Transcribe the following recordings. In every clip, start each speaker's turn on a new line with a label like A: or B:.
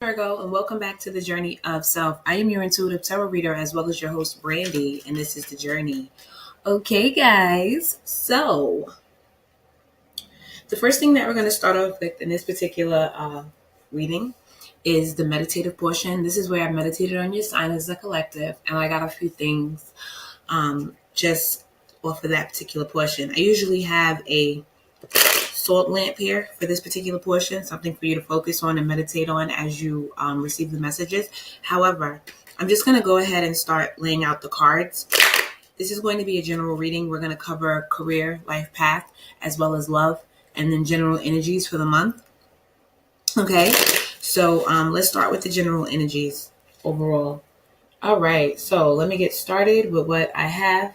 A: Virgo, and welcome back to the Journey of Self. I am your intuitive tarot reader as well as your host, Brandy, and this is the journey. Okay, guys. So, the first thing that we're going to start off with in this particular reading is the meditative portion. This is where I meditated on your sign as a collective, and I got a few things just off of that particular portion. I usually have a salt lamp here for this particular portion, something for you to focus on and meditate on as you receive the messages. However, I'm just going to go ahead and start laying out the cards. This is going to be a general reading. We're going to cover career, life path, as well as love, and then general energies for the month. Okay, so let's start with the general energies overall. All right, so let me get started with what I have.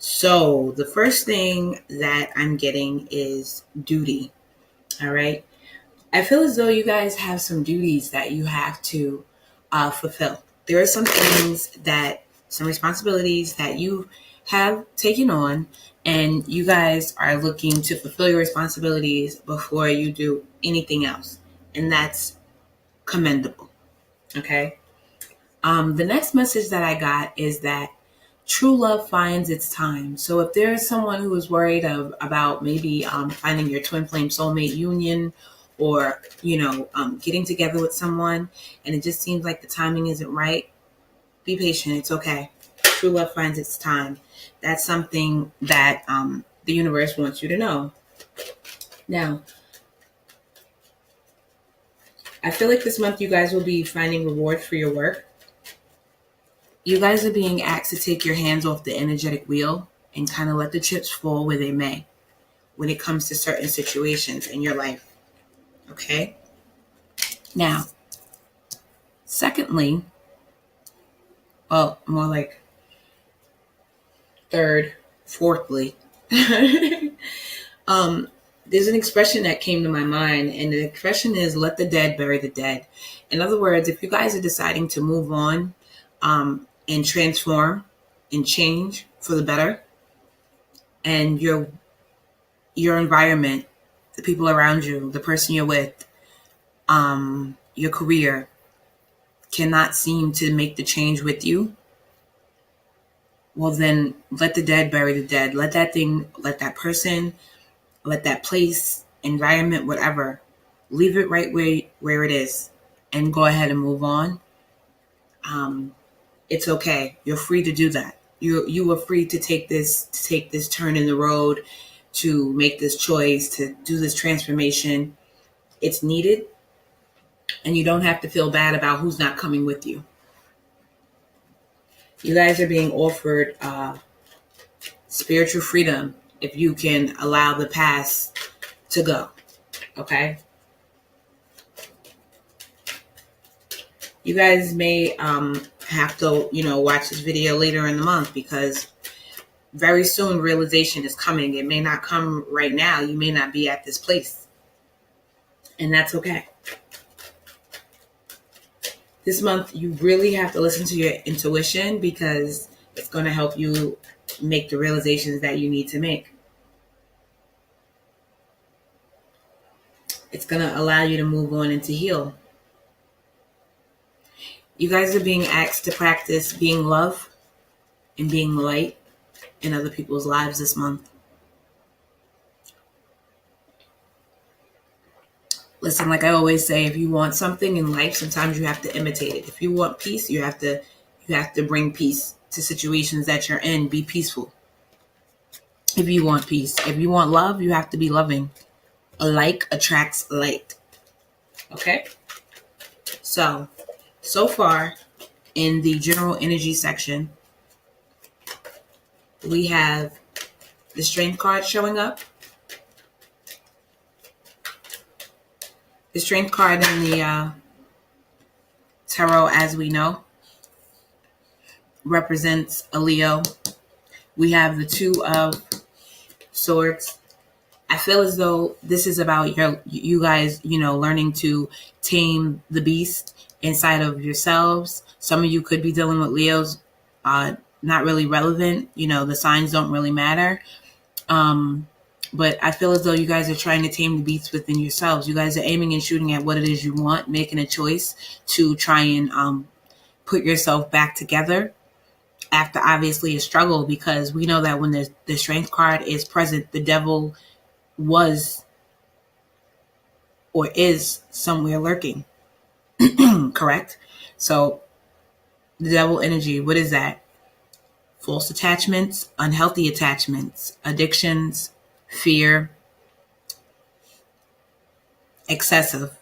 A: So the first thing that I'm getting is duty. All right. I feel as though you guys have some duties that you have to fulfill. There are some responsibilities that you have taken on, and you guys are looking to fulfill your responsibilities before you do anything else. And that's commendable. Okay. The next message that I got is that true love finds its time. So if there is someone who is worried about maybe finding your twin flame soulmate union, or getting together with someone, and it just seems like the timing isn't right, be patient. It's okay. True love finds its time. That's something that the universe wants you to know. Now, I feel like this month you guys will be finding rewards for your work. You guys are being asked to take your hands off the energetic wheel and kind of let the chips fall where they may when it comes to certain situations in your life. Okay? Now, secondly, well, more like fourthly, there's an expression that came to my mind, and the expression is let the dead bury the dead. In other words, if you guys are deciding to move on, and transform and change for the better, and your environment, the people around you, the person you're with, your career cannot seem to make the change with you, well then let the dead bury the dead. Let that thing, let that person, let that place, environment, whatever, leave it right where it is and go ahead and move on. It's okay. You're free to do that. You are free to take this turn in the road, to make this choice, to do this transformation. It's needed, and you don't have to feel bad about who's not coming with you. You guys are being offered spiritual freedom if you can allow the past to go. Okay? You guys may have to, watch this video later in the month, because very soon realization is coming. It may not come right now. You may not be at this place. And that's okay. This month, you really have to listen to your intuition, because it's going to help you make the realizations that you need to make. It's going to allow you to move on and to heal. You guys are being asked to practice being love and being light in other people's lives this month. Listen, like I always say, if you want something in life, sometimes you have to imitate it. If you want peace, you have to bring peace to situations that you're in. Be peaceful. If you want peace. If you want love, you have to be loving. Like attracts like. Okay? So far, in the general energy section, we have the Strength card showing up. The Strength card in the tarot, as we know, represents a Leo. We have the Two of Swords. I feel as though this is about you guys, learning to tame the beast inside of yourselves. Some of you could be dealing with Leos, not really relevant. The signs don't really matter. But I feel as though you guys are trying to tame the beasts within yourselves. You guys are aiming and shooting at what it is you want, making a choice to try and put yourself back together after obviously a struggle, because we know that when the strength card is present, the devil was or is somewhere lurking. Correct? So the devil energy, what is that? False attachments, unhealthy attachments, addictions, fear, excessive,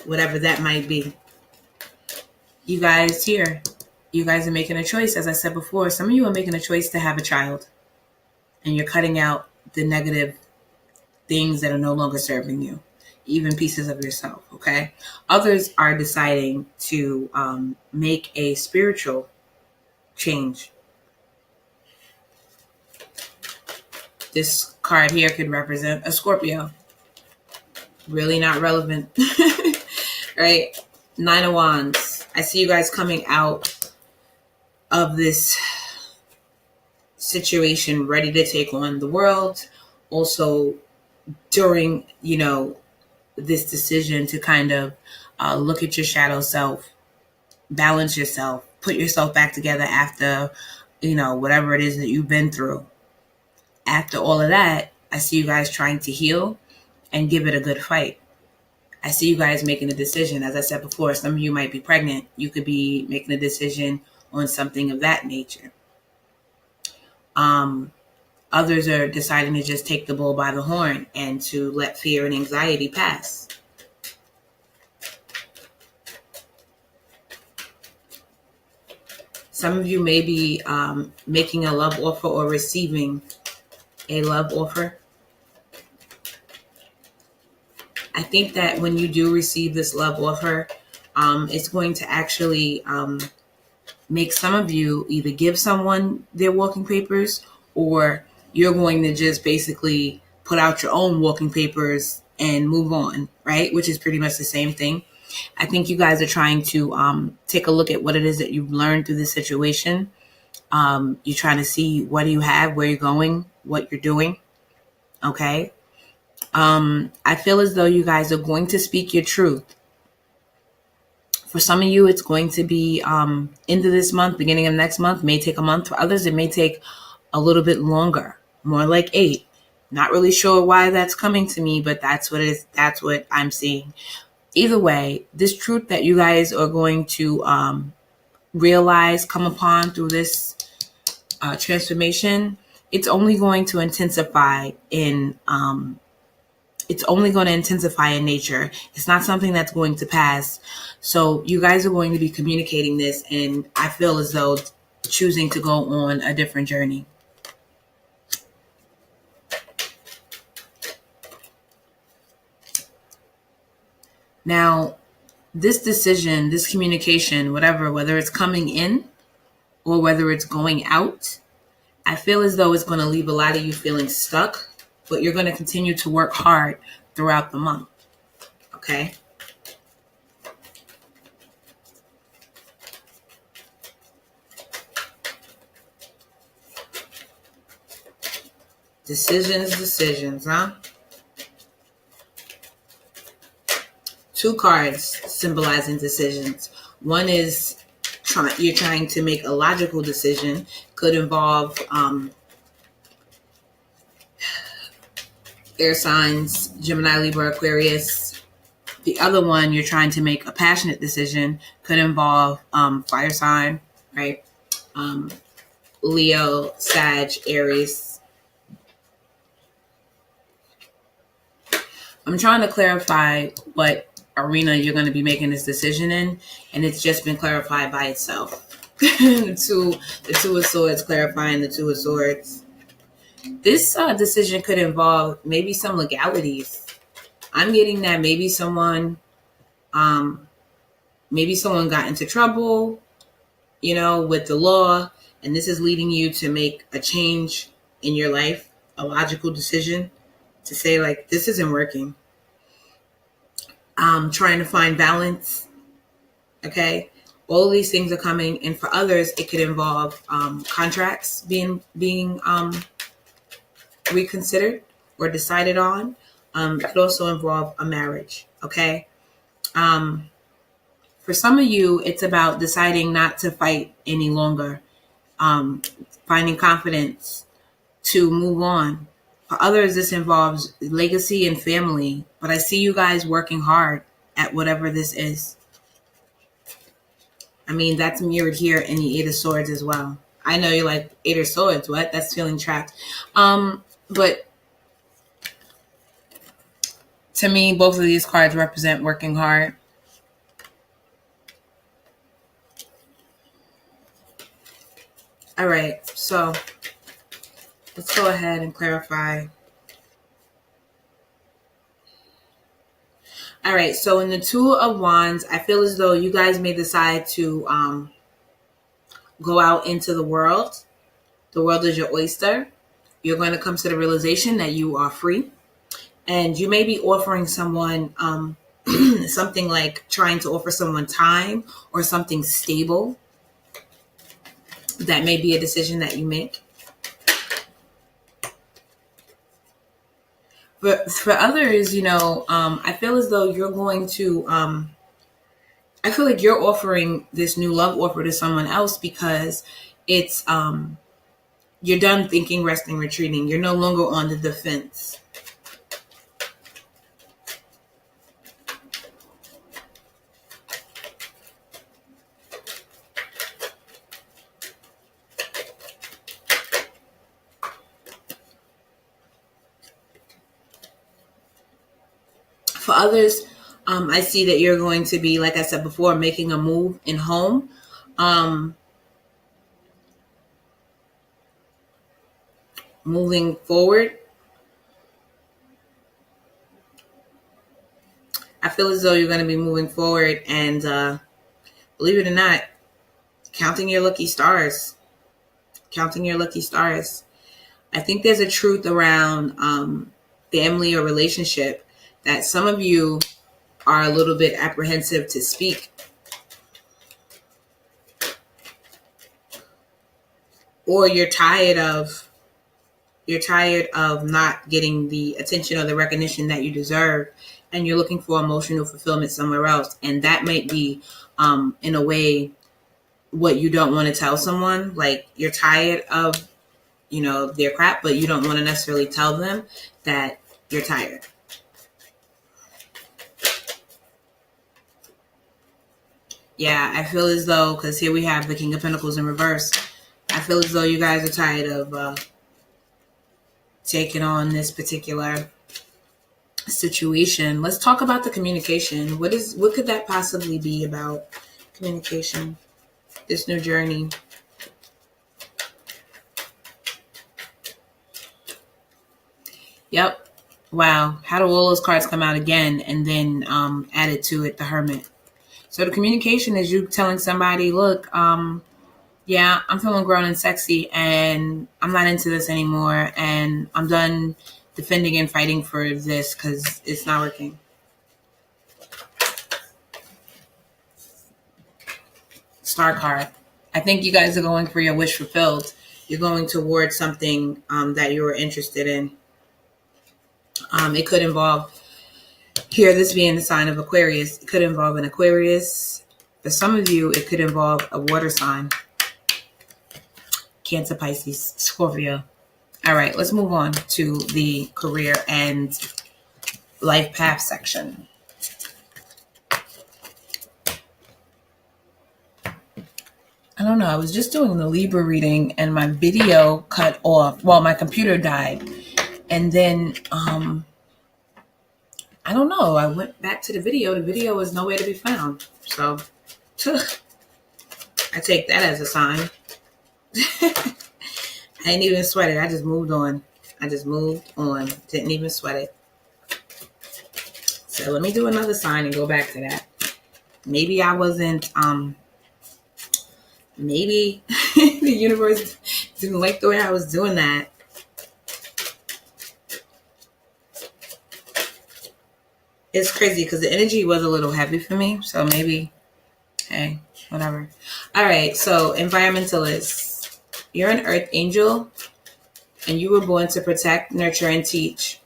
A: whatever that might be. You guys here, you guys are making a choice. As I said before, some of you are making a choice to have a child, and you're cutting out the negative things that are no longer serving you, even pieces of yourself, okay? Others are deciding to make a spiritual change. This card here could represent a Scorpio. Really not relevant, right? 9 of Wands. I see you guys coming out of this situation ready to take on the world. Also, during, this decision to kind of look at your shadow self, balance yourself, put yourself back together after, whatever it is that you've been through. After all of that, I see you guys trying to heal and give it a good fight. I see you guys making a decision. As I said before, some of you might be pregnant. You could be making a decision on something of that nature. Others are deciding to just take the bull by the horn and to let fear and anxiety pass. Some of you may be making a love offer or receiving a love offer. I think that when you do receive this love offer, it's going to actually make some of you either give someone their walking papers, or you're going to just basically put out your own walking papers and move on, right? Which is pretty much the same thing. I think you guys are trying to take a look at what it is that you've learned through this situation. You're trying to see what do you have, where you're going, what you're doing. Okay. I feel as though you guys are going to speak your truth. For some of you, it's going to be into this month, beginning of next month, may take a month. For others, it may take a little bit longer, more like 8. Not really sure why that's coming to me, but that's what it is. That's what I'm seeing. Either way, this truth that you guys are going to realize, come upon through this transformation, it's only going to intensify in nature. It's not something that's going to pass. So you guys are going to be communicating this, and I feel as though choosing to go on a different journey. Now, this decision, this communication, whether it's coming in or whether it's going out, I feel as though it's going to leave a lot of you feeling stuck, but you're going to continue to work hard throughout the month. Okay? Decisions, huh? 2 cards symbolizing decisions. One is you're trying to make a logical decision. Could involve air signs, Gemini, Libra, Aquarius. The other one, you're trying to make a passionate decision. Could involve fire sign, right? Leo, Sag, Aries. I'm trying to clarify what arena you're going to be making this decision in, and it's just been clarified by itself. the two of Swords clarifying the Two of Swords. This decision could involve maybe some legalities. I'm getting that maybe someone got into trouble, with the law, and this is leading you to make a change in your life, a logical decision to say, like, this isn't working. Trying to find balance. Okay. All these things are coming. And for others, it could involve contracts being reconsidered. or decided on. It could also involve a marriage. Okay. Um, for some of you, it's about deciding not to fight any longer, um, finding confidence to move on. For others, this involves legacy and family, but I see you guys working hard at whatever this is. I mean, that's mirrored here in the Eight of Swords as well. I know you're like, Eight of Swords, what? That's feeling trapped. But to me, both of these cards represent working hard. All right, so let's go ahead and clarify. All right, so in the Two of Wands, I feel as though you guys may decide to go out into the world. The world is your oyster. You're going to come to the realization that you are free. And you may be offering someone something like trying to offer someone time or something stable. That may be a decision that you make. But for others, I feel as though you're going to, I feel like you're offering this new love offer to someone else because it's, you're done thinking, resting, retreating. You're no longer on the defense. For others, I see that you're going to be, like I said before, making a move in home. Moving forward. I feel as though you're going to be moving forward and believe it or not, counting your lucky stars. Counting your lucky stars. I think there's a truth around family or relationship that some of you are a little bit apprehensive to speak. Or you're tired of not getting the attention or the recognition that you deserve, and you're looking for emotional fulfillment somewhere else. And that might be, in a way, what you don't want to tell someone. Like, you're tired of, their crap, but you don't want to necessarily tell them that you're tired. Yeah, I feel as though, because here we have the King of Pentacles in reverse, I feel as though you guys are tired of taking on this particular situation. Let's talk about the communication. What could that possibly be about? Communication, this new journey. Yep. Wow. How do all those cards come out again and then added to it the Hermit? So the communication is you telling somebody, look, yeah, I'm feeling grown and sexy and I'm not into this anymore and I'm done defending and fighting for this because it's not working. Star card. I think you guys are going for your wish fulfilled. You're going towards something that you were interested in. It could involve, here, this being the sign of Aquarius, it could involve an Aquarius. For some of you, it could involve a water sign. Cancer, Pisces, Scorpio. All right, let's move on to the career and life path section. I don't know. I was just doing the Libra reading and my video cut off. Well, my computer died. And then, I don't know. I went back to the video. The video was nowhere to be found. So, I take that as a sign. I didn't even sweat it. I just moved on. Didn't even sweat it. So let me do another sign and go back to that. Maybe I wasn't, maybe the universe didn't like the way I was doing that. It's crazy because the energy was a little heavy for me. So maybe, hey, whatever. All right. So environmentalists, you're an earth angel and you were born to protect, nurture, and teach.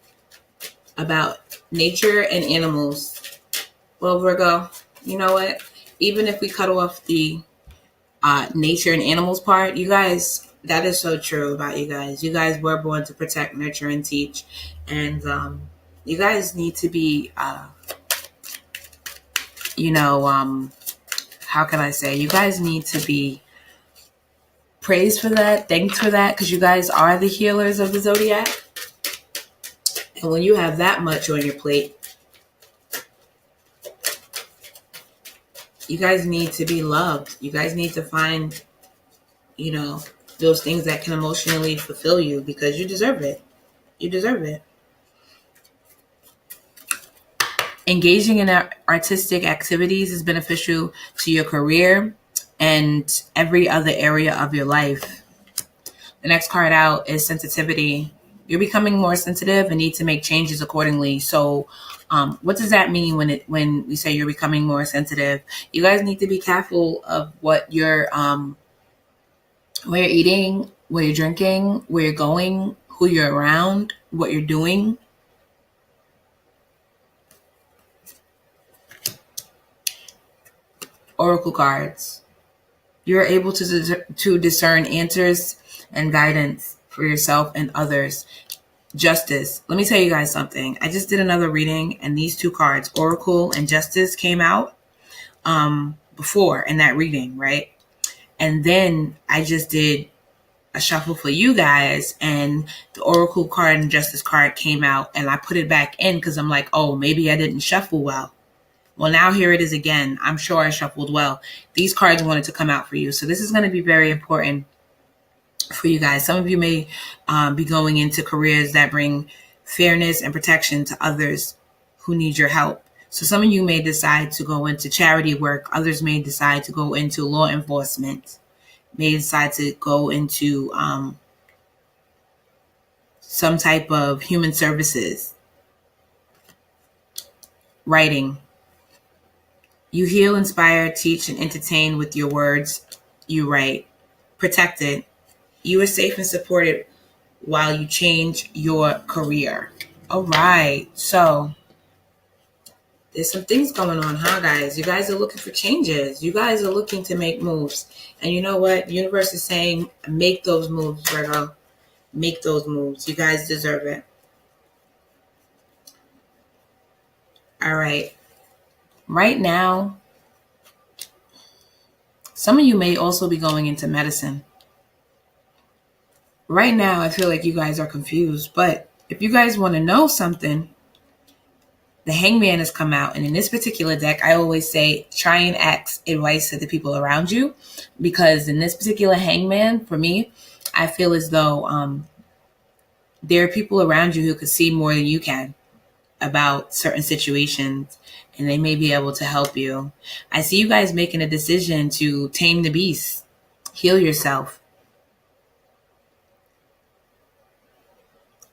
A: about nature and animals. Well, Virgo, you know what? Even if we cut off the nature and animals part, you guys, that is so true about you guys. You guys were born to protect, nurture, and teach. And you guys need to be, you know, how can I say? You guys need to be praised for that, thanked for that, because you guys are the healers of the zodiac. And when you have that much on your plate, you guys need to be loved. You guys need to find, you know, those things that can emotionally fulfill you because you deserve it. You deserve it. Engaging in artistic activities is beneficial to your career and every other area of your life. The next card out is sensitivity. You're becoming more sensitive and need to make changes accordingly. So what does that mean when we say you're becoming more sensitive? You guys need to be careful of what where you're eating, where you're drinking, where you're going, who you're around, what you're doing. Oracle cards. You're able to discern answers and guidance for yourself and others. Justice. Let me tell you guys something. I just did another reading and these two cards, Oracle and Justice, came out before in that reading, right? And then I just did a shuffle for you guys and the Oracle card and Justice card came out and I put it back in because I'm like, oh, maybe I didn't shuffle well. Well, now here it is again. I'm sure I shuffled well. These cards wanted to come out for you. So this is going to be very important for you guys. Some of you may be going into careers that bring fairness and protection to others who need your help. So some of you may decide to go into charity work. Others may decide to go into law enforcement, may decide to go into some type of human services, writing. You heal, inspire, teach, and entertain with your words you write. Protected. You are safe and supported while you change your career. All right. So there's some things going on, huh, guys? You guys are looking for changes. You guys are looking to make moves. And you know what? The universe is saying, make those moves, Virgo. Make those moves. You guys deserve it. All right. Right now, some of you may also be going into medicine. Right now, I feel like you guys are confused. But if you guys want to know something, the Hangman has come out. And in this particular deck, I always say, try and ask advice to the people around you. Because in this particular Hangman, for me, I feel as though there are people around you who could see more than you can about certain situations. And they may be able to help you. I see you guys making a decision to tame the beast. Heal yourself.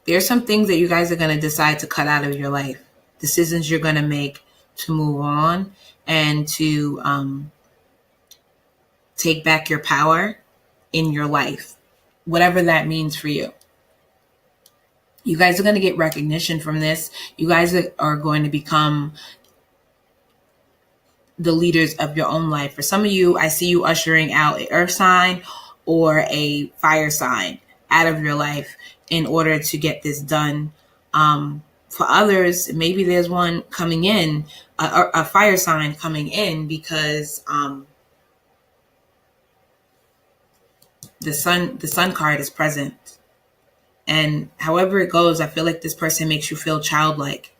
A: There's some things that you guys are going to decide to cut out of your life. Decisions you're going to make to move on and to take back your power in your life. Whatever that means for you. You guys are going to get recognition from this. You guys are going to become the leaders of your own life. For some of you, I see you ushering out an earth sign or a fire sign out of your life in order to get this done. For others, maybe there's one coming in, a fire sign coming in because the sun card is present. And however it goes, I feel like this person makes you feel childlike.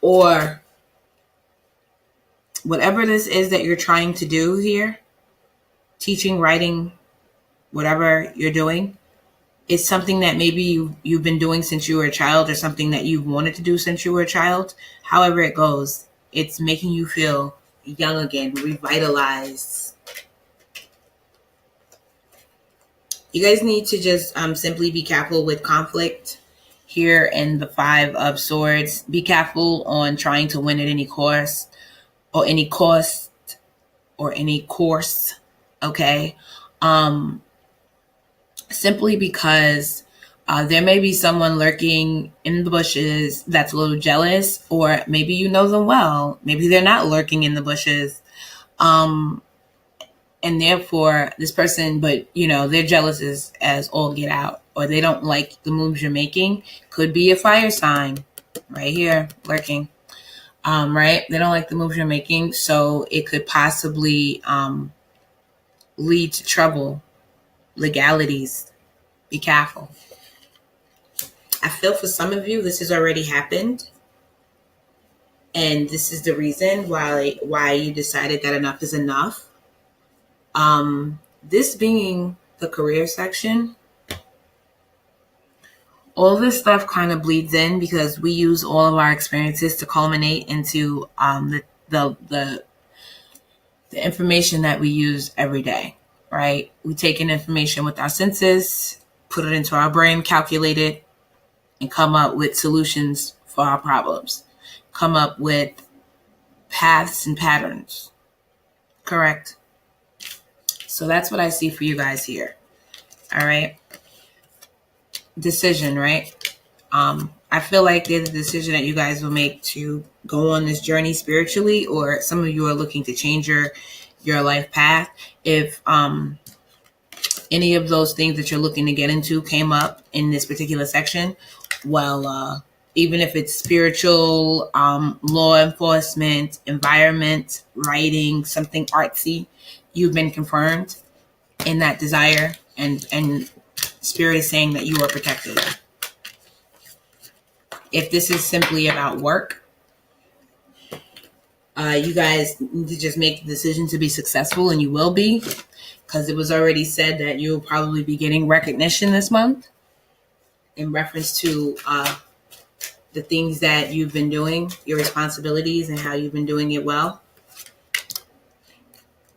A: Or whatever this is that you're trying to do here, teaching, writing, whatever you're doing, it's something that maybe you've been doing since you were a child or something that you've wanted to do since you were a child. However it goes, it's making you feel young again, revitalized. You guys need to just simply be careful with conflict here in the Five of Swords. Be careful on trying to win at any cost or any cost or any course. Okay. simply because there may be someone lurking in the bushes that's a little jealous, or maybe you know them well. Maybe they're not lurking in the bushes. Um, and therefore, this person, but they're jealous as all get out, or they don't like the moves you're making. Could be a fire sign right here, lurking. Right? They don't like the moves you're making, so it could possibly lead to trouble, legalities. Be careful. I feel for some of you, this has already happened. And this is the reason why you decided that enough is enough. This being the career section, all this stuff kind of bleeds in because we use all of our experiences to culminate into the information that we use every day, right? We take in information with our senses, put it into our brain, calculate it, and come up with solutions for our problems. Come up with paths and patterns. Correct? So that's what I see for you guys here. All right. Decision, right? I feel like there's a decision that you guys will make to go on this journey spiritually, or some of you are looking to change your life path. If any of those things that you're looking to get into came up in this particular section, well, even if it's spiritual, law enforcement, environment, writing, something artsy, you've been confirmed in that desire, and Spirit is saying that you are protected. If this is simply about work, you guys need to just make the decision to be successful, and you will be, because it was already said that you'll probably be getting recognition this month in reference to the things that you've been doing, your responsibilities, and how you've been doing it well.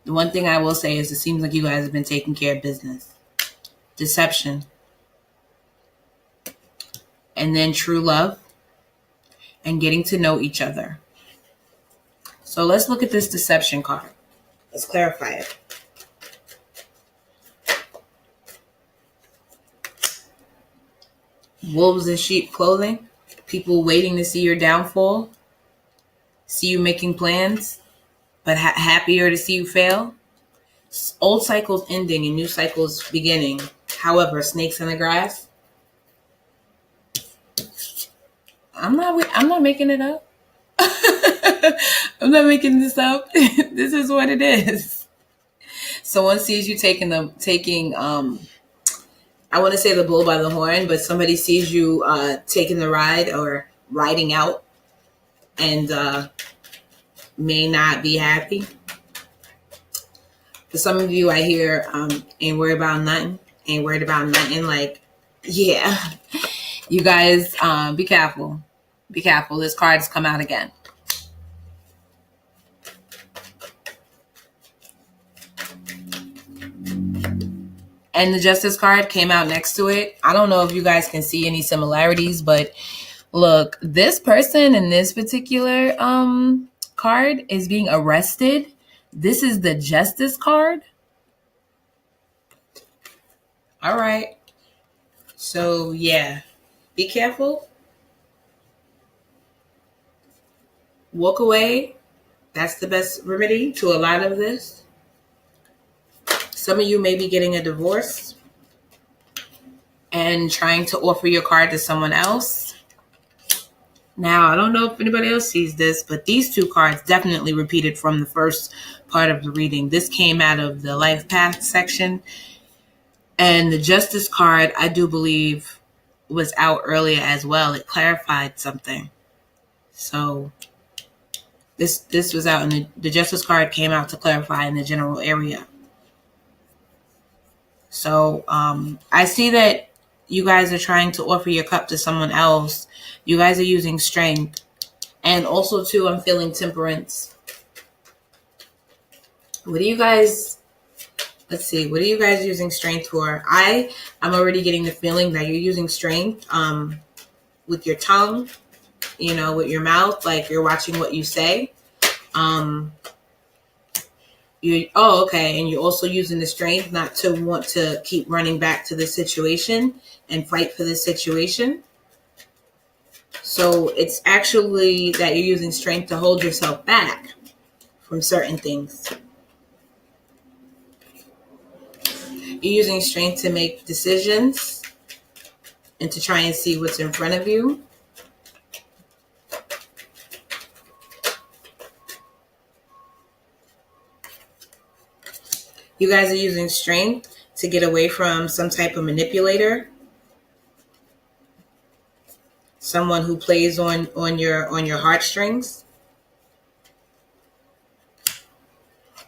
A: The one thing I will say is it seems like you guys have been taking care of business. Deception. And then true love. And getting to know each other. So let's look at this deception card. Let's clarify it. Wolves in sheep clothing. People waiting to see your downfall. See you making plans, but happier to see you fail. Old cycles ending and new cycles beginning. However, snakes in the grass. I'm not making it up. I'm not making this up. This is what it is. Someone sees you taking I want to say the bull by the horn, but somebody sees you taking the ride or riding out and may not be happy. For some of you, I hear ain't worried about nothing. Ain't worried about nothing. Like, yeah. You guys, be careful. Be careful. This card has come out again. And the Justice card came out next to it. I don't know if you guys can see any similarities, but look, this person in this particular card is being arrested. This is the Justice card. All right. So, yeah. Be careful. Walk away. That's the best remedy to a lot of this. Some of you may be getting a divorce and trying to offer your card to someone else. Now, I don't know if anybody else sees this, but these two cards definitely repeated from the first part of the reading. This came out of the life path section. And the Justice card, I do believe, was out earlier as well. It clarified something. So this was out, and the Justice card came out to clarify in the general area. So I see that you guys are trying to offer your cup to someone else. You guys are using strength. And also, too, I'm feeling temperance. What do you guys... Let's see. What are you guys using strength for? I'm already getting the feeling that you're using strength with your tongue, with your mouth, like you're watching what you say. Okay. And you're also using the strength not to want to keep running back to the situation and fight for the situation. So it's actually that you're using strength to hold yourself back from certain things. You're using strength to make decisions and to try and see what's in front of you. You guys are using strength to get away from some type of manipulator, someone who plays on your heartstrings.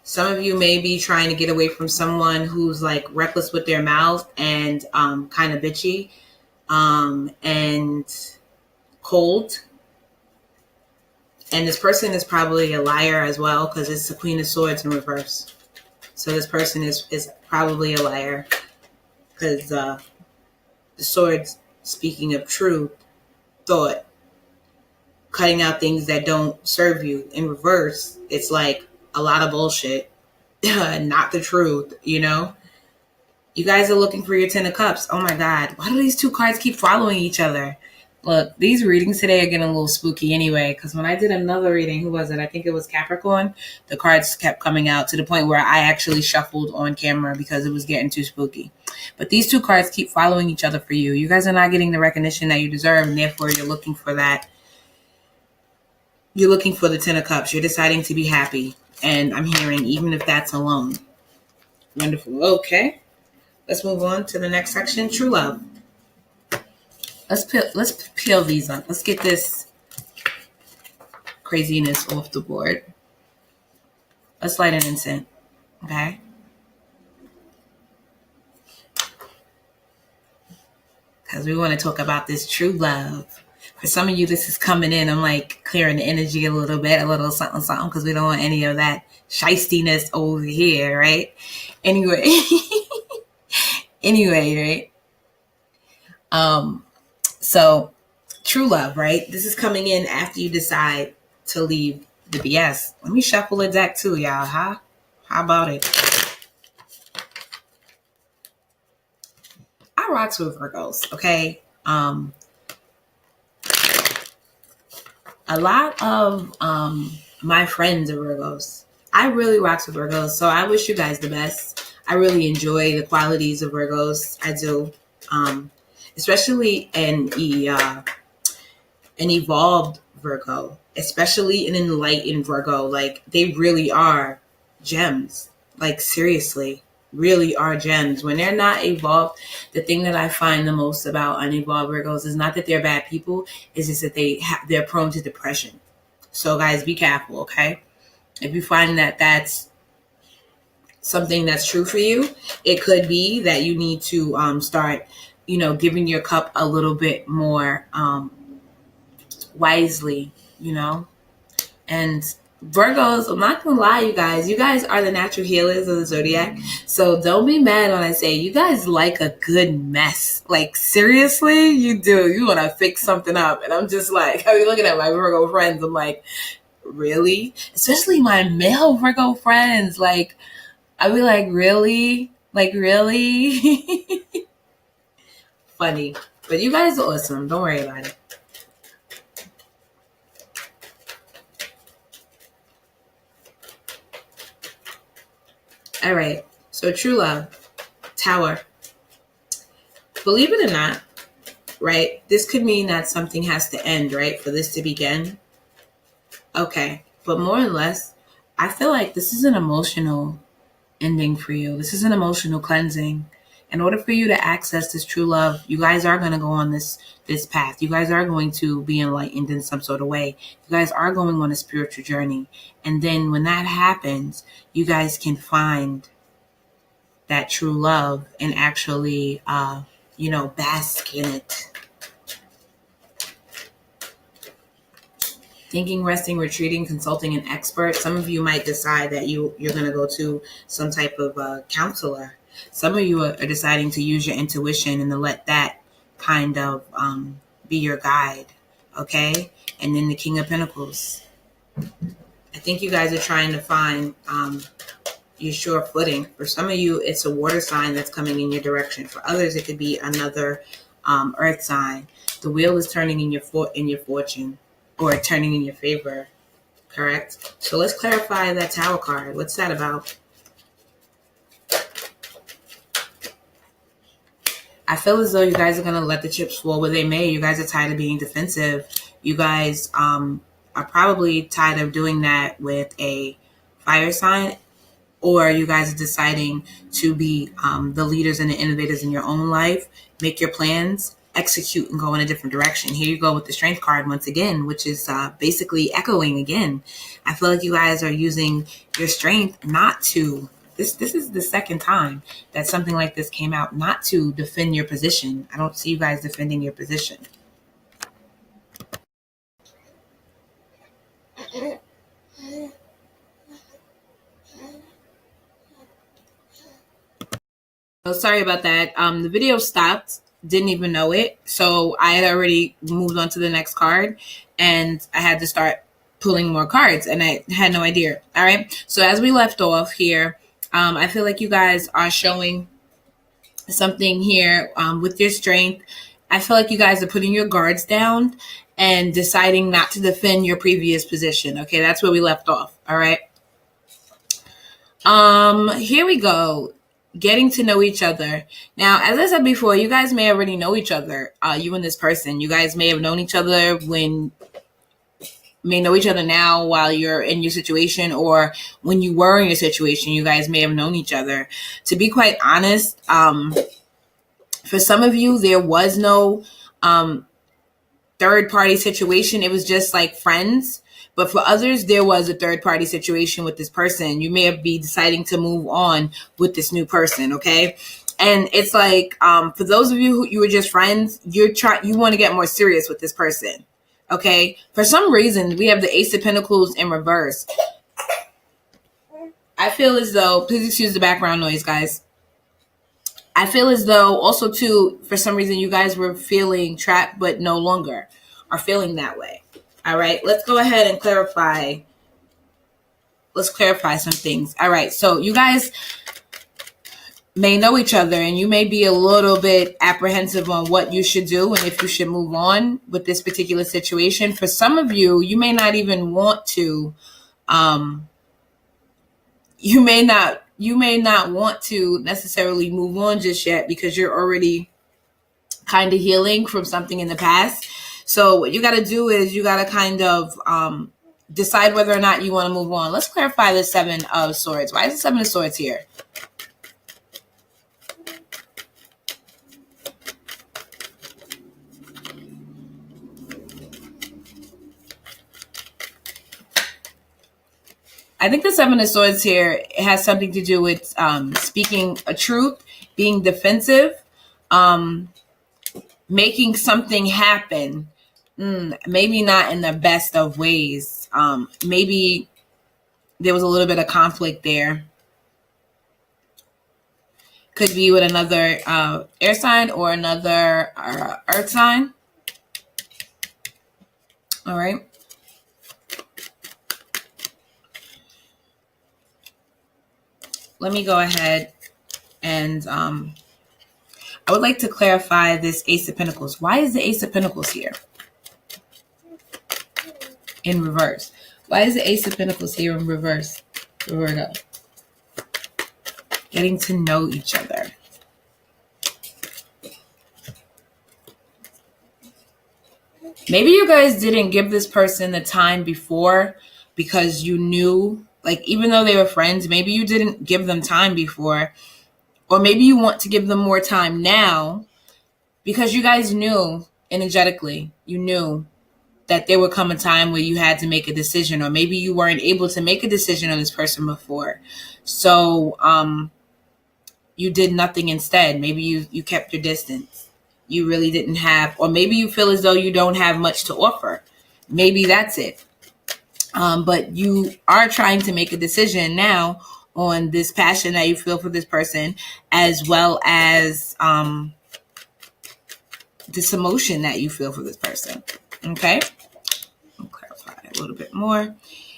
A: Some of you may be trying to get away from someone who's like reckless with their mouth and kind of bitchy and cold. And this person is probably a liar as well, because it's the Queen of Swords in reverse. So this person is probably a liar, because the swords, speaking of truth, thought, cutting out things that don't serve you. In reverse, it's like a lot of bullshit, not the truth, you know? You guys are looking for your 10 of Cups. Oh my God. Why do these two cards keep following each other? Look, these readings today are getting a little spooky anyway, because when I did another reading, who was it? I think it was Capricorn. The cards kept coming out to the point where I actually shuffled on camera because it was getting too spooky. But these two cards keep following each other for you. You guys are not getting the recognition that you deserve, and therefore you're looking for that. You're looking for the 10 of Cups. You're deciding to be happy. And I'm hearing, even if that's alone. Wonderful. Okay. Let's move on to the next section, true love. Let's peel these up. Let's get this craziness off the board. Let's light an incense, okay? Because we want to talk about this true love. For some of you, this is coming in. I'm like clearing the energy a little bit, a little something, something, because we don't want any of that shystiness over here, right? Anyway, right? So true love, right? This is coming in after you decide to leave the BS. Let me shuffle a deck too, y'all, huh? How about it? I rocks with Virgos, okay? A lot of my friends are Virgos. I really rocks with Virgos, so I wish you guys the best. I really enjoy the qualities of Virgos. I do. Especially an evolved Virgo, especially an enlightened Virgo. Like, they really are gems. Like, seriously, really are gems. When they're not evolved, the thing that I find the most about unevolved Virgos is not that they're bad people, it's just that they're prone to depression. So guys, be careful, okay? If you find that that's something that's true for you, it could be that you need to start, giving your cup a little bit more wisely, And Virgos, I'm not gonna lie, you guys are the natural healers of the zodiac. So don't be mad when I say you guys like a good mess. Like, seriously, you do. You want to fix something up. And I'm just like, I be looking at my Virgo friends. I'm like, really? Especially my male Virgo friends. Like, I be like, really? Like, really? Funny. But you guys are awesome. Don't worry about it. All right. So true love. Tower. Believe it or not, right? This could mean that something has to end, right? For this to begin. Okay. But more or less, I feel like this is an emotional ending for you. This is an emotional cleansing. In order for you to access this true love, you guys are going to go on this path. You guys are going to be enlightened in some sort of way. You guys are going on a spiritual journey. And then when that happens, you guys can find that true love and actually, bask in it. Thinking, resting, retreating, consulting an expert. Some of you might decide that you're going to go to some type of counselor. Some of you are deciding to use your intuition and to let that kind of be your guide, okay? And then the King of Pentacles. I think you guys are trying to find your sure footing. For some of you, it's a water sign that's coming in your direction. For others, it could be another earth sign. The wheel is turning in your fortune, or turning in your favor. Correct. So let's clarify that Tower card. What's that about? I feel as though you guys are going to let the chips fall where they may. You guys are tired of being defensive. You guys are probably tired of doing that with a fire sign, or you guys are deciding to be the leaders and the innovators in your own life, make your plans, execute, and go in a different direction. Here you go with the Strength card once again, which is basically echoing again. I feel like you guys are using your strength not to, this is the second time that something like this came out, not to defend your position. I don't see you guys defending your position. Oh, sorry about that. The video stopped. Didn't even know it. So I had already moved on to the next card, and I had to start pulling more cards, and I had no idea. All right. So as we left off here, I feel like you guys are showing something here with your strength. I feel like you guys are putting your guards down and deciding not to defend your previous position. Okay, that's where we left off. All right. Here we go. Getting to know each other. Now, as I said before, you guys may already know each other, you and this person. You guys may have known each other may know each other now while you're in your situation, or when you were in your situation, you guys may have known each other. To be quite honest, for some of you, there was no third party situation. It was just like friends. But for others, there was a third party situation with this person. You may be deciding to move on with this new person, okay? And it's like, for those of you who you were just friends, you want to get more serious with this person, okay? For some reason, we have the Ace of Pentacles in reverse. I feel as though, please excuse the background noise, guys. I feel as though also too, for some reason, you guys were feeling trapped, but no longer are feeling that way. All right, let's go ahead and clarify. Let's clarify some things. All right, so you guys may know each other, and you may be a little bit apprehensive on what you should do and if you should move on with this particular situation. For some of you, you may not even want to. You may not want to necessarily move on just yet because you're already kind of healing from something in the past. So what you got to do is you got to kind of decide whether or not you want to move on. Let's clarify the Seven of Swords. Why is the Seven of Swords here? I think the Seven of Swords here has something to do with speaking a truth, being defensive, making something happen. Maybe not in the best of ways. Maybe there was a little bit of conflict there. Could be with another air sign or another earth sign. All right. Let me go ahead and I would like to clarify this Ace of Pentacles. Why is the Ace of Pentacles here in reverse? Why is the Ace of Pentacles here in reverse? Virgo. Getting to know each other. Maybe you guys didn't give this person the time before because you knew, like, even though they were friends, maybe you didn't give them time before. Or maybe you want to give them more time now because you guys knew energetically, you knew that there would come a time where you had to make a decision, or maybe you weren't able to make a decision on this person before. So you did nothing instead. Maybe you kept your distance. You really didn't have, or maybe you feel as though you don't have much to offer. Maybe that's it. But you are trying to make a decision now on this passion that you feel for this person, as well as this emotion that you feel for this person. Okay? I'll clarify a little bit more.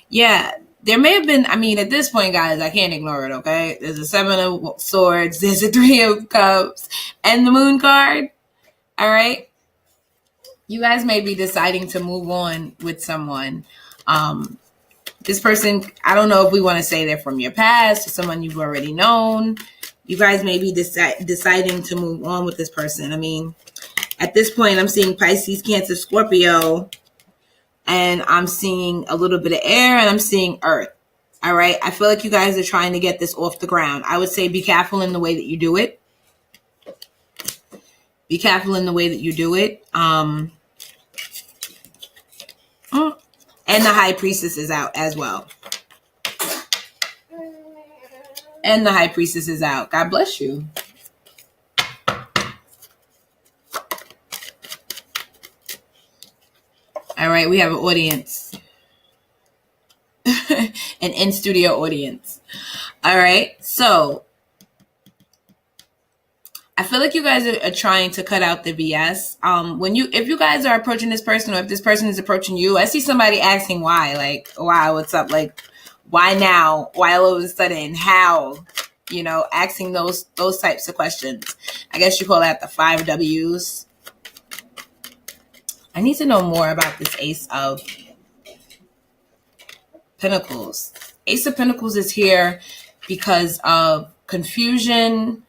A: Yeah, there may have been, I mean, at this point, guys, I can't ignore it, okay? There's a 7 of Swords, there's a 3 of Cups, and the Moon card, all right? You guys may be deciding to move on with someone. This person, I don't know if we want to say they're from your past or someone you've already known. You guys may be deciding to move on with this person. I mean, at this point, I'm seeing Pisces, Cancer, Scorpio, and I'm seeing a little bit of air, and I'm seeing earth. All right. I feel like you guys are trying to get this off the ground. I would say be careful in the way that you do it. Be careful in the way that you do it. And the High Priestess is out as well. And the High Priestess is out. God bless you. All right, we have an audience. An in-studio audience. All right, so I feel like you guys are trying to cut out the BS. If you guys are approaching this person, or if this person is approaching you, I see somebody asking why, like, why, what's up, like, why now, why all of a sudden, how, asking those types of questions. I guess you call that the 5 W's. I need to know more about this Ace of Pentacles. Ace of Pentacles is here because of confusion.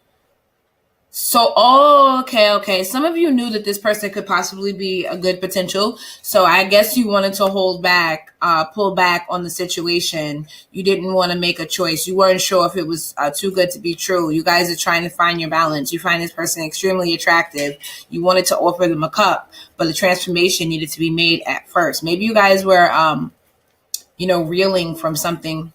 A: So, okay. Some of you knew that this person could possibly be a good potential. So I guess you wanted to hold back, pull back on the situation. You didn't want to make a choice. You weren't sure if it was too good to be true. You guys are trying to find your balance. You find this person extremely attractive. You wanted to offer them a cup, but the transformation needed to be made at first. Maybe you guys were, reeling from something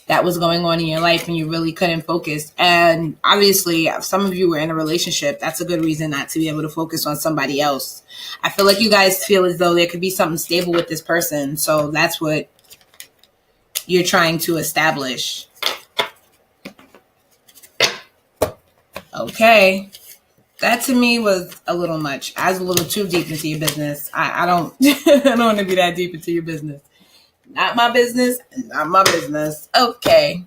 A: that was going on in your life and you really couldn't focus. And obviously, some of you were in a relationship. That's a good reason not to be able to focus on somebody else. I feel like you guys feel as though there could be something stable with this person. So that's what you're trying to establish. Okay. That to me was a little much. I was a little too deep into your business. I don't I don't want to be that deep into your business. Not my business. Not my business. Okay.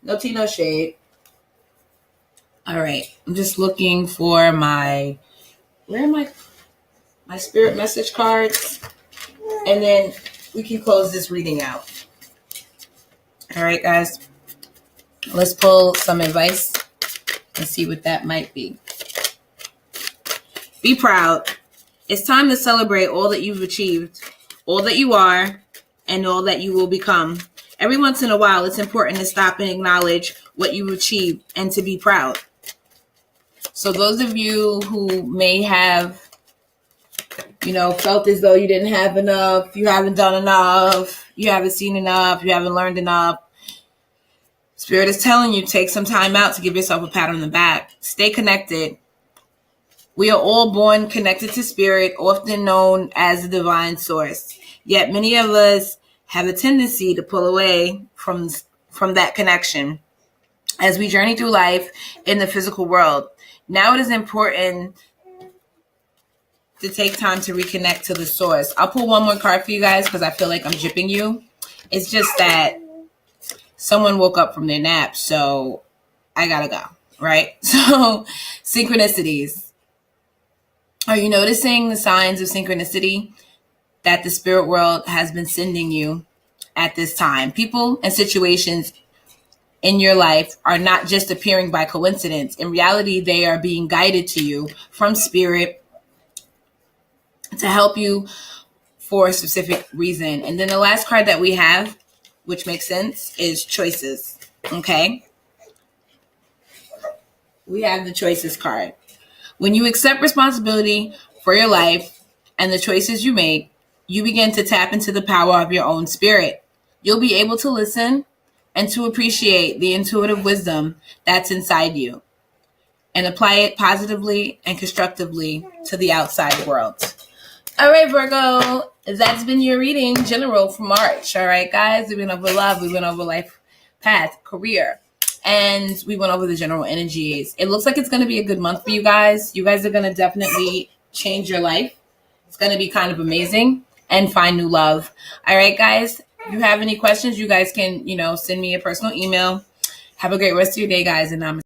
A: No tea, no shade. All right. I'm just looking for where are my spirit message cards? And then we can close this reading out. All right, guys. Let's pull some advice and see what that might be. Be proud. It's time to celebrate all that you've achieved, all that you are, and all that you will become. Every once in a while, it's important to stop and acknowledge what you've achieved and to be proud. So those of you who may have, felt as though you didn't have enough, you haven't done enough, you haven't seen enough, you haven't learned enough, Spirit is telling you, take some time out to give yourself a pat on the back. Stay connected. We are all born connected to Spirit, often known as the divine source. Yet many of us have a tendency to pull away from that connection as we journey through life in the physical world. Now it is important to take time to reconnect to the source. I'll pull one more card for you guys because I feel like I'm gypping you. It's just that someone woke up from their nap, so I gotta go, right? So, synchronicities. Are you noticing the signs of synchronicity that the spirit world has been sending you at this time? People and situations in your life are not just appearing by coincidence. In reality, they are being guided to you from Spirit to help you for a specific reason. And then the last card that we have, which makes sense, is choices. Okay? We have the choices card. When you accept responsibility for your life and the choices you make, you begin to tap into the power of your own spirit. You'll be able to listen and to appreciate the intuitive wisdom that's inside you and apply it positively and constructively to the outside world. All right, Virgo, that's been your reading general for March. All right, guys, we went over love, we went over life path, career, and we went over the general energies. It looks like it's going to be a good month for you guys. You guys are going to definitely change your life. It's going to be kind of amazing and find new love. All right, guys, you have any questions, you guys can, send me a personal email. Have a great rest of your day, guys, and I'm